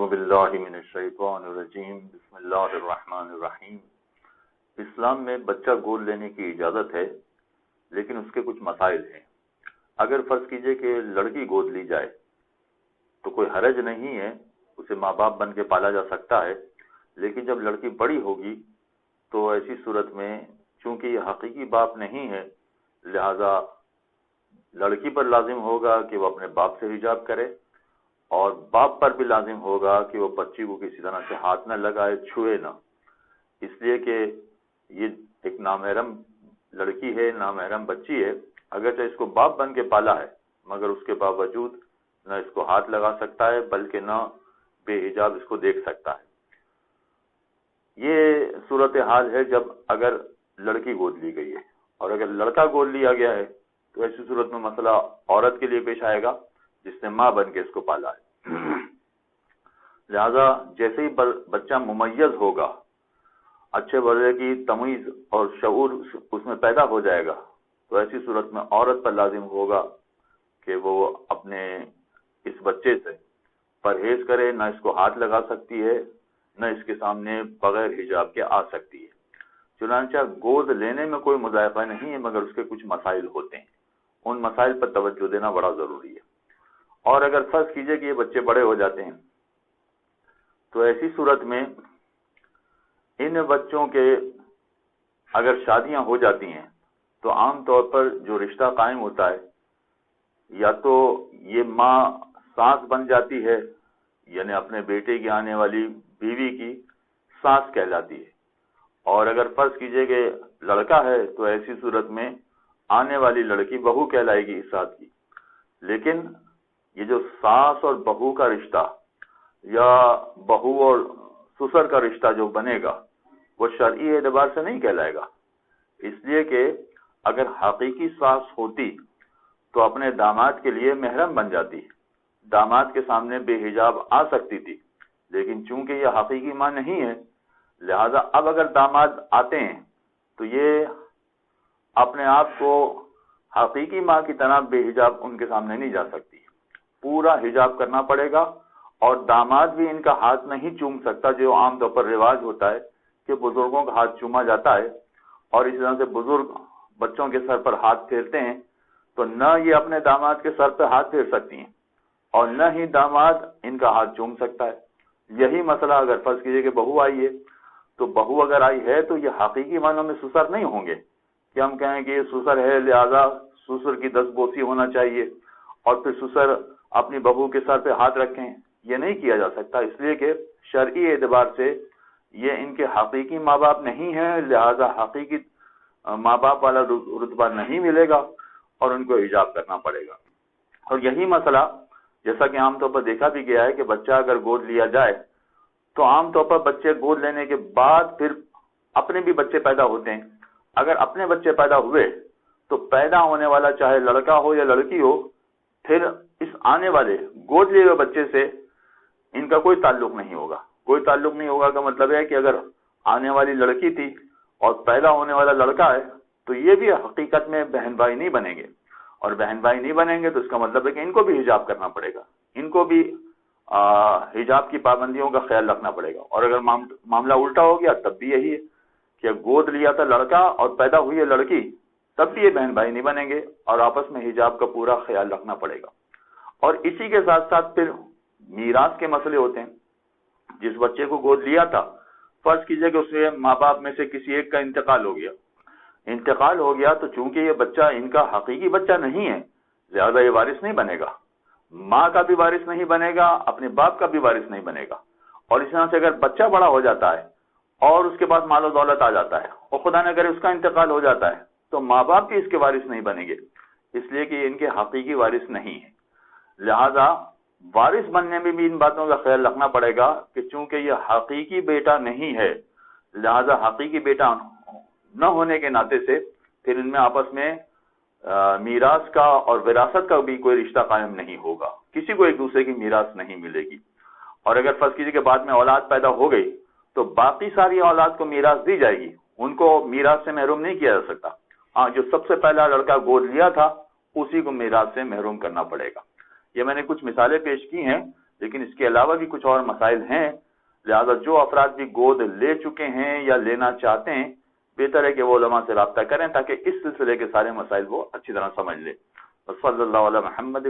باللہ من الشیطان الرجیم بسم اللہ الرحمن الرحیم۔ اسلام میں بچہ گود لینے کی اجازت ہے، لیکن اس کے کچھ مسائل ہیں۔ اگر فرض کیجئے کہ لڑکی گود لی جائے تو کوئی حرج نہیں ہے، اسے ماں باپ بن کے پالا جا سکتا ہے، لیکن جب لڑکی بڑی ہوگی تو ایسی صورت میں چونکہ یہ حقیقی باپ نہیں ہے، لہذا لڑکی پر لازم ہوگا کہ وہ اپنے باپ سے حجاب کرے، اور باپ پر بھی لازم ہوگا کہ وہ بچی کو کسی طرح سے ہاتھ نہ لگائے، چھوئے نہ، اس لیے کہ یہ ایک نامحرم لڑکی ہے، نامحرم بچی ہے۔ اگرچہ اس کو باپ بن کے پالا ہے، مگر اس کے باوجود نہ اس کو ہاتھ لگا سکتا ہے، بلکہ نہ بے حجاب اس کو دیکھ سکتا ہے۔ یہ صورتحال ہے جب اگر لڑکی گود لی گئی ہے، اور اگر لڑکا گود لیا گیا ہے تو ایسی صورت میں مسئلہ عورت کے لیے پیش آئے گا جس نے ماں بن کے اس کو پالا ہے۔ لہذا جیسے ہی بچہ ممیز ہوگا، اچھے برے کی تمیز اور شعور اس میں پیدا ہو جائے گا، تو ایسی صورت میں عورت پر لازم ہوگا کہ وہ اپنے اس بچے سے پرہیز کرے، نہ اس کو ہاتھ لگا سکتی ہے، نہ اس کے سامنے بغیر حجاب کے آ سکتی ہے۔ چنانچہ گود لینے میں کوئی مضائقہ نہیں ہے، مگر اس کے کچھ مسائل ہوتے ہیں، ان مسائل پر توجہ دینا بڑا ضروری ہے۔ اور اگر فرض کیجئے کہ یہ بچے بڑے ہو جاتے ہیں تو ایسی صورت میں ان بچوں کے اگر شادیاں ہو جاتی ہیں تو عام طور پر جو رشتہ قائم ہوتا ہے، یا تو یہ ماں ساس بن جاتی ہے، یعنی اپنے بیٹے کی آنے والی بیوی کی ساس کہلاتی ہے، اور اگر فرض کیجئے کہ لڑکا ہے تو ایسی صورت میں آنے والی لڑکی بہو کہلائے گی اس ساتھ کی۔ لیکن یہ جو ساس اور بہو کا رشتہ یا بہو اور سسر کا رشتہ جو بنے گا وہ شرعی اعتبار سے نہیں کہلائے گا، اس لیے کہ اگر حقیقی ساس ہوتی تو اپنے داماد کے لیے محرم بن جاتی، داماد کے سامنے بے حجاب آ سکتی تھی، لیکن چونکہ یہ حقیقی ماں نہیں ہے، لہذا اب اگر داماد آتے ہیں تو یہ اپنے آپ کو حقیقی ماں کی طرح بے حجاب ان کے سامنے نہیں جا سکتی، پورا حجاب کرنا پڑے گا، اور داماد بھی ان کا ہاتھ نہیں چوم سکتا، جو عام طور پر رواج ہوتا ہے کہ بزرگوں کا ہاتھ چوما جاتا ہے، اور اس طرح سے بزرگ بچوں کے سر پر ہاتھ پھیرتے ہیں، تو نہ یہ اپنے داماد کے سر پہ ہاتھ پھیر سکتی ہیں اور نہ ہی داماد ان کا ہاتھ چوم سکتا ہے۔ یہی مسئلہ اگر فرض کیجئے کہ بہو آئی ہے تو بہو اگر آئی ہے تو یہ حقیقی معنوں میں سسر نہیں ہوں گے کہ ہم کہیں کہ یہ سسر ہے لہذا سسر کی دست بوسی ہونا چاہیے اور پھر سسر اپنی بہو کے سر پہ ہاتھ رکھیں، یہ نہیں کیا جا سکتا، اس لیے کہ شرعی اعتبار سے یہ ان کے حقیقی ماں باپ نہیں ہیں، لہذا حقیقی ماں باپ والا رتبہ نہیں ملے گا اور ان کو حجاب کرنا پڑے گا۔ اور یہی مسئلہ جیسا کہ عام طور پر دیکھا بھی گیا ہے کہ بچہ اگر گود لیا جائے تو عام طور پر بچے گود لینے کے بعد پھر اپنے بھی بچے پیدا ہوتے ہیں۔ اگر اپنے بچے پیدا ہوئے تو پیدا ہونے والا چاہے لڑکا ہو یا لڑکی ہو، پھر اس آنے والے گود لیے ہوئے بچے سے ان کا کوئی تعلق نہیں ہوگا۔ کوئی تعلق نہیں ہوگا کا مطلب ہے کہ اگر آنے والی لڑکی تھی اور پیدا ہونے والا لڑکا ہے تو یہ بھی حقیقت میں بہن بھائی نہیں بنیں گے، اور بہن بھائی نہیں بنیں گے تو اس کا مطلب ہے کہ ان کو بھی حجاب کرنا پڑے گا، ان کو بھی حجاب کی پابندیوں کا خیال رکھنا پڑے گا۔ اور اگر معاملہ الٹا ہو گیا تب بھی یہی ہے کہ گود لیا تھا لڑکا اور پیدا ہوئی ہے لڑکی، تب بھی یہ بہن بھائی نہیں بنیں گے اور آپس میں حجاب کا پورا خیال رکھنا پڑے گا۔ اور اسی کے ساتھ ساتھ پھر میراث کے مسئلے ہوتے ہیں۔ جس بچے کو گود لیا تھا، فرض کیجئے کہ اس سے ماں باپ میں سے کسی ایک کا انتقال ہو گیا تو چونکہ یہ بچہ ان کا حقیقی بچہ نہیں ہے، لہذا یہ وارث نہیں بنے گا، ماں کا بھی وارث نہیں بنے گا، اپنے باپ کا بھی وارث نہیں بنے گا۔ اور اس طرح سے اگر بچہ بڑا ہو جاتا ہے اور اس کے پاس مال و دولت آ جاتا ہے اور خدا نہ کرے اس کا انتقال ہو جاتا ہے تو ماں باپ بھی اس کے وارث نہیں بنیں گے، اس لیے کہ یہ ان کے حقیقی وارث نہیں ہے۔ لہذا وارث بننے میں بھی ان باتوں کا خیال رکھنا پڑے گا کہ چونکہ یہ حقیقی بیٹا نہیں ہے، لہذا حقیقی بیٹا نہ ہونے کے ناطے سے پھر ان میں آپس میں میراث کا اور وراثت کا بھی کوئی رشتہ قائم نہیں ہوگا، کسی کو ایک دوسرے کی میراث نہیں ملے گی۔ اور اگر فرض کیجیے کہ بعد میں اولاد پیدا ہو گئی تو باقی ساری اولاد کو میراث دی جائے گی، ان کو میراث سے محروم نہیں کیا جا سکتا۔ ہاں، جو سب سے پہلا لڑکا گود لیا تھا اسی کو میراث سے محروم کرنا پڑے گا۔ یہ میں نے کچھ مثالیں پیش کی ہیں لیکن اس کے علاوہ بھی کچھ اور مسائل ہیں، لہذا جو افراد بھی گود لے چکے ہیں یا لینا چاہتے ہیں بہتر ہے کہ وہ علماء سے رابطہ کریں تاکہ اس سلسلے کے سارے مسائل وہ اچھی طرح سمجھ لیں۔ صلی اللہ علیہ محمد